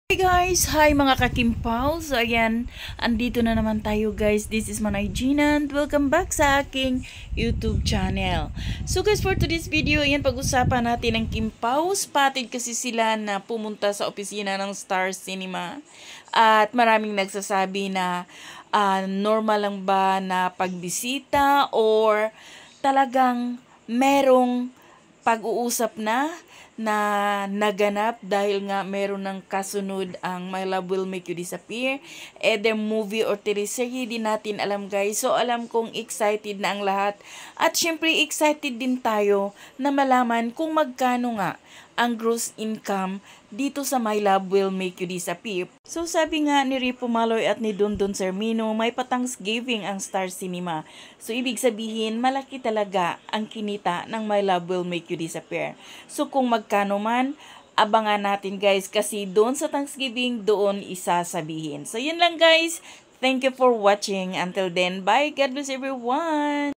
Hi guys! Hi mga kakimpaw! So ayan, andito na naman tayo guys. This is Manay Gina and welcome back sa aking YouTube channel. So guys, for today's video, ayan, pag-usapan natin ang Kimpaw. Spotted kasi sila na pumunta sa opisina ng Star Cinema. At maraming nagsasabi na normal lang ba na pagbisita or talagang merong pag-uusap na naganap dahil nga meron ng kasunod ang My Love Will Make You Disappear. The movie or teleserye din natin alam guys. So alam kong excited na ang lahat. At syempre excited din tayo na malaman kung magkano nga ang gross income dito sa My Love Will Make You Disappear. So sabi nga ni Ripo Maloy at ni Dondon Sermino, may pa-Thanksgiving ang Star Cinema. So ibig sabihin, malaki talaga ang kinita ng My Love Will Make You Disappear. So kung magkano man, abangan natin guys kasi doon sa Thanksgiving, doon isasabihin. So yun lang guys. Thank you for watching. Until then, bye. God bless everyone.